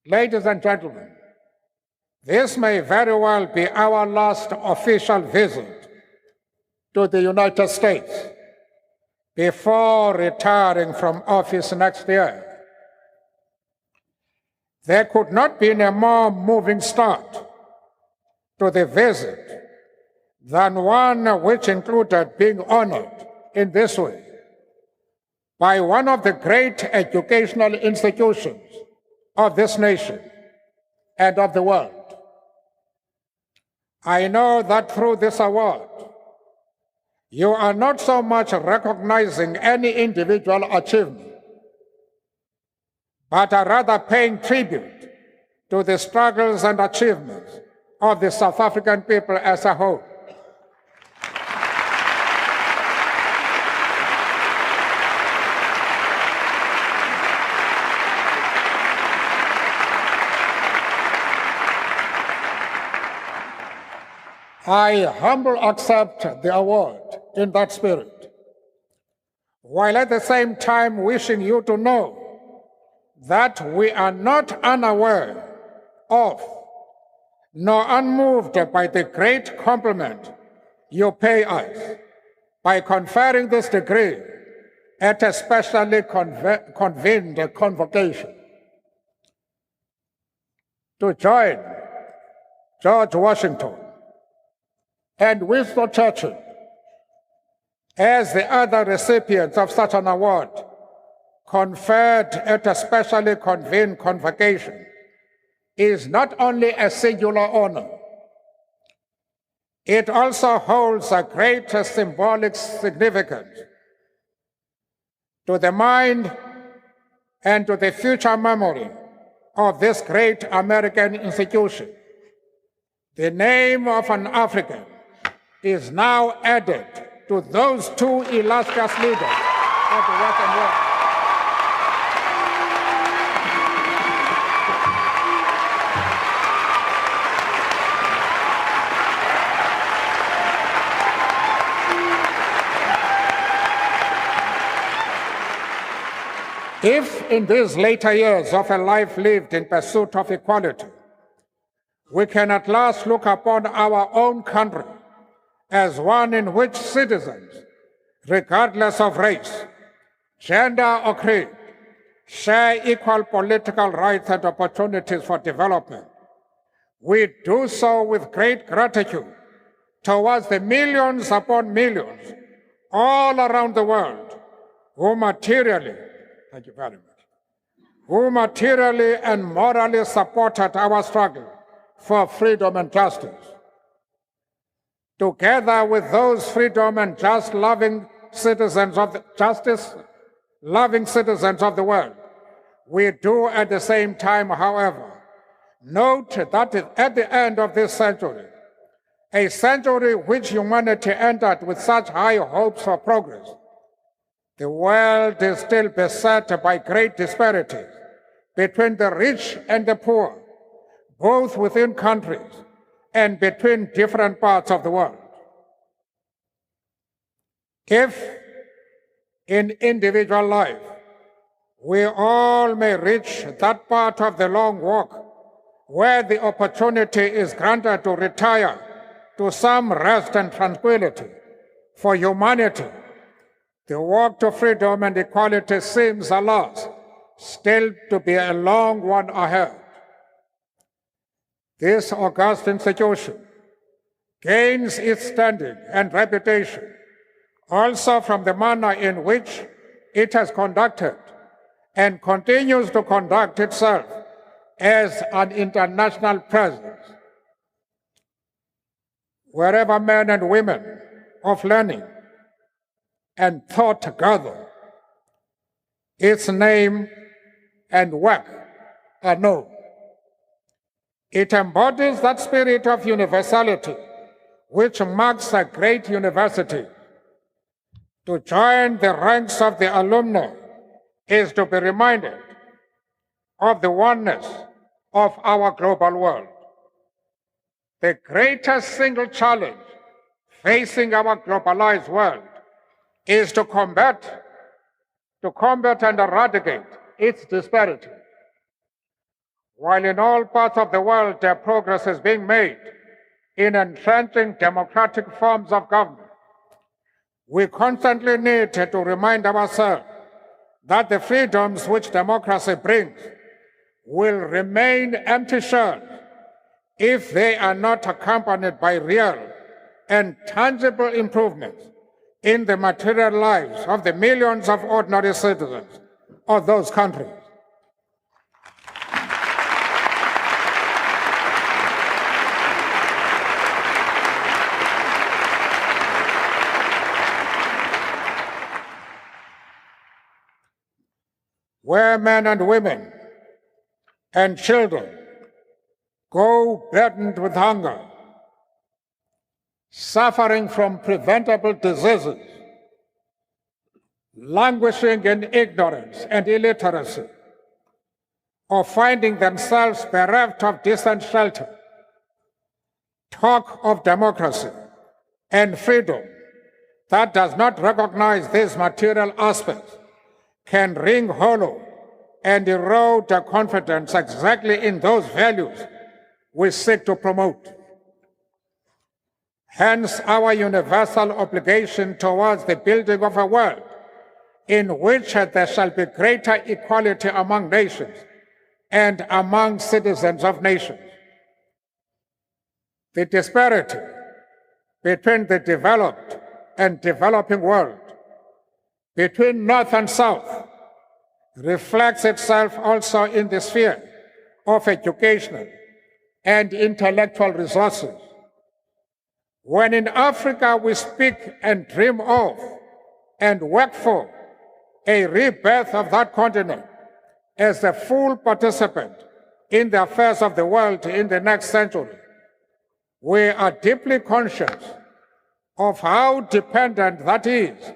Ladies and gentlemen, this may very well be our last official visit to the United States before retiring from office next year. There could not be a more moving start to the visit than one which included being honored in this way by one of the great educational institutions of this nation and of the world. I know that through this award, you are not so much recognizing any individual achievement, but are rather paying tribute to the struggles and achievements of the South African people as a whole. I humbly accept the award in that spirit, while at the same time wishing you to know that we are not unaware of nor unmoved by the great compliment you pay us by conferring this degree at a specially convened convocation. To join George Washington and Winston Churchill as the other recipients of such an award conferred at a specially convened convocation is not only a singular honor, it also holds a great symbolic significance to the mind and to the future memory of this great American institution. The name of an African is now added to those two illustrious leaders of the Western world. If in these later years of a life lived in pursuit of equality, we can at last look upon our own country as one in which citizens, regardless of race, gender, or creed, share equal political rights and opportunities for development, we do so with great gratitude towards the millions upon millions all around the world who materially, thank you very much, who materially and morally supported our struggle for freedom and justice. Together with those freedom and justice-loving citizens of the world, we do at the same time, however, note that at the end of this century, a century which humanity entered with such high hopes for progress, the world is still beset by great disparities between the rich and the poor, both within countries and between different parts of the world. If in individual life we all may reach that part of the long walk where the opportunity is granted to retire to some rest and tranquility, for humanity, the walk to freedom and equality seems, alas, still to be a long one ahead. This august institution gains its standing and reputation also from the manner in which it has conducted and continues to conduct itself as an international presence. Wherever men and women of learning and thought gather, its name and work are known. It embodies that spirit of universality which marks a great university. To join the ranks of the alumni is to be reminded of the oneness of our global world. The greatest single challenge facing our globalized world is to combat and eradicate its disparity. While in all parts of the world progress is being made in entrenching democratic forms of government, we constantly need to remind ourselves that the freedoms which democracy brings will remain empty shells if they are not accompanied by real and tangible improvements in the material lives of the millions of ordinary citizens of those countries. Where men and women and children go burdened with hunger, suffering from preventable diseases, languishing in ignorance and illiteracy, or finding themselves bereft of decent shelter, talk of democracy and freedom that does not recognize these material aspects can ring hollow and erode the confidence exactly in those values we seek to promote. Hence, our universal obligation towards the building of a world in which there shall be greater equality among nations and among citizens of nations. The disparity between the developed and developing world, between North and South, reflects itself also in the sphere of educational and intellectual resources. When in Africa we speak and dream of and work for a rebirth of that continent as a full participant in the affairs of the world in the next century, we are deeply conscious of how dependent that is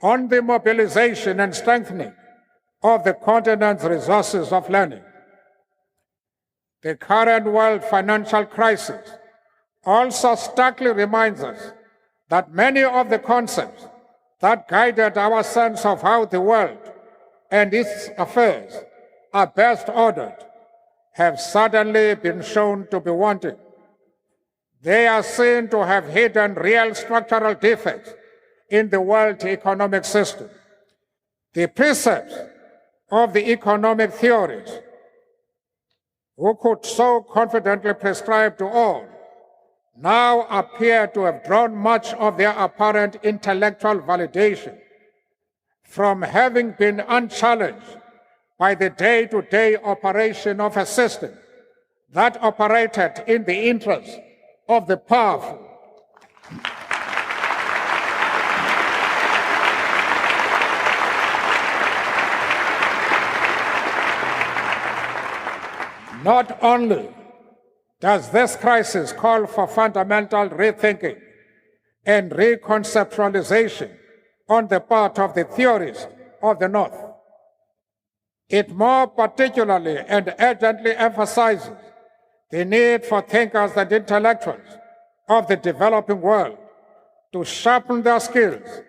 on the mobilization and strengthening of the continent's resources of learning. The current world financial crisis also starkly reminds us that many of the concepts that guided our sense of how the world and its affairs are best ordered have suddenly been shown to be wanting. They are seen to have hidden real structural defects in the world economic system. The precepts of the economic theories who could so confidently prescribe to all now appear to have drawn much of their apparent intellectual validation from having been unchallenged by the day-to-day operation of a system that operated in the interest of the powerful. Not only does this crisis call for fundamental rethinking and reconceptualization on the part of the theorists of the North, it more particularly and urgently emphasizes the need for thinkers and intellectuals of the developing world to sharpen their skills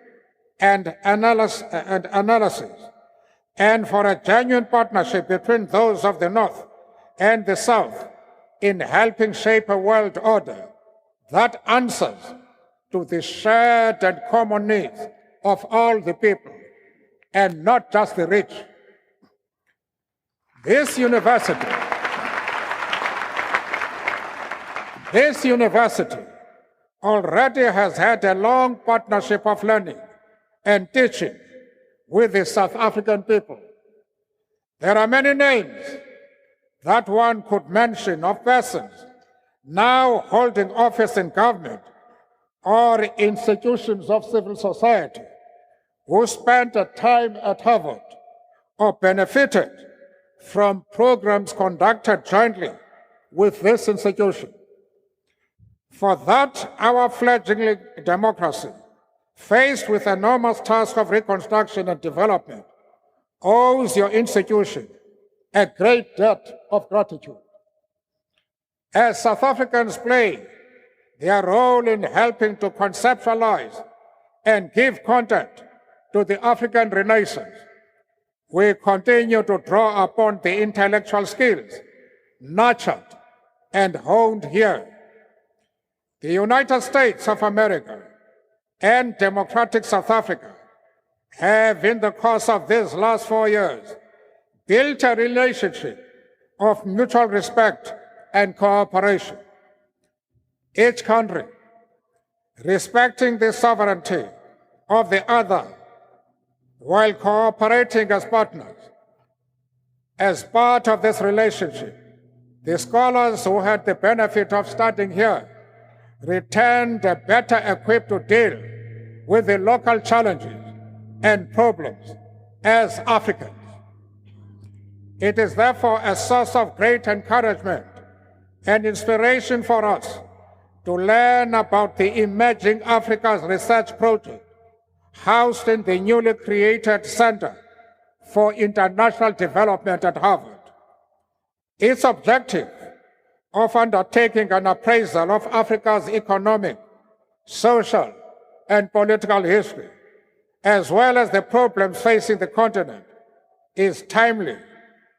and analysis, and for a genuine partnership between those of the North and the South in helping shape a world order that answers to the shared and common needs of all the people, and not just the rich. This university already has had a long partnership of learning and teaching with the South African people. There are many names that one could mention of persons now holding office in government or institutions of civil society who spent a time at Harvard or benefited from programs conducted jointly with this institution. For that, our fledgling democracy, faced with an enormous task of reconstruction and development, owes your institution a great debt of gratitude. As South Africans play their role in helping to conceptualize and give content to the African Renaissance, we continue to draw upon the intellectual skills, nurtured, and honed here. The United States of America and democratic South Africa have, in the course of these last 4 years, built a relationship of mutual respect and cooperation. Each country, respecting the sovereignty of the other while cooperating as partners. As part of this relationship, the scholars who had the benefit of studying here returned better equipped to deal with the local challenges and problems as Africans. It is therefore a source of great encouragement and inspiration for us to learn about the Emerging Africa's Research Project, housed in the newly created Center for International Development at Harvard. Its objective of undertaking an appraisal of Africa's economic, social, and political history, as well as the problems facing the continent, is timely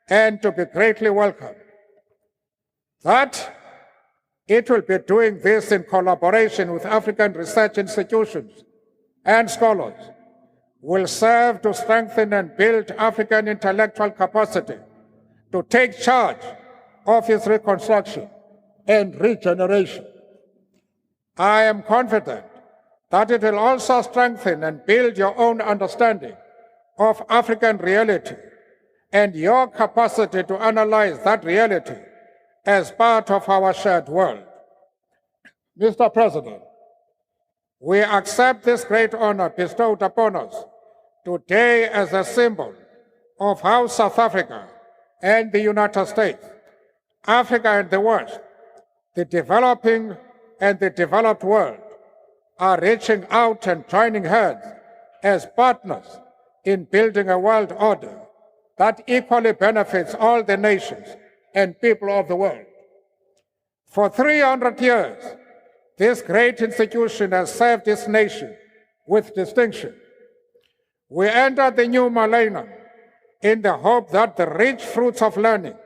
and to be greatly welcomed. That it will be doing this in collaboration with African research institutions and scholars will serve to strengthen and build African intellectual capacity to take charge of its reconstruction and regeneration. I am confident that it will also strengthen and build your own understanding of African reality and your capacity to analyze that reality as part of our shared world. Mr. President, we accept this great honor bestowed upon us today as a symbol of how South Africa and the United States, Africa and the West, the developing and the developed world, are reaching out and joining hands as partners in building a world order that equally benefits all the nations and people of the world. For 300 years, this great institution has served its nation with distinction. We enter the new millennium in the hope that the rich fruits of learning,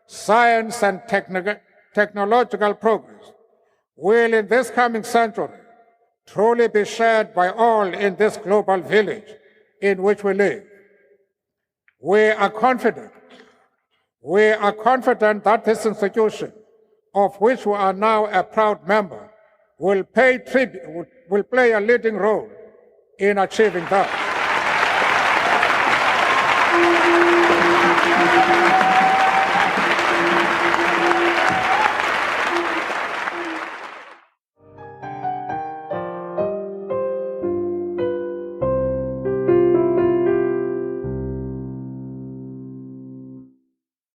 science, and technological progress will, in this coming century, truly be shared by all in this global village in which we live. We are confident that this institution, of which we are now a proud member, will play a leading role in achieving that.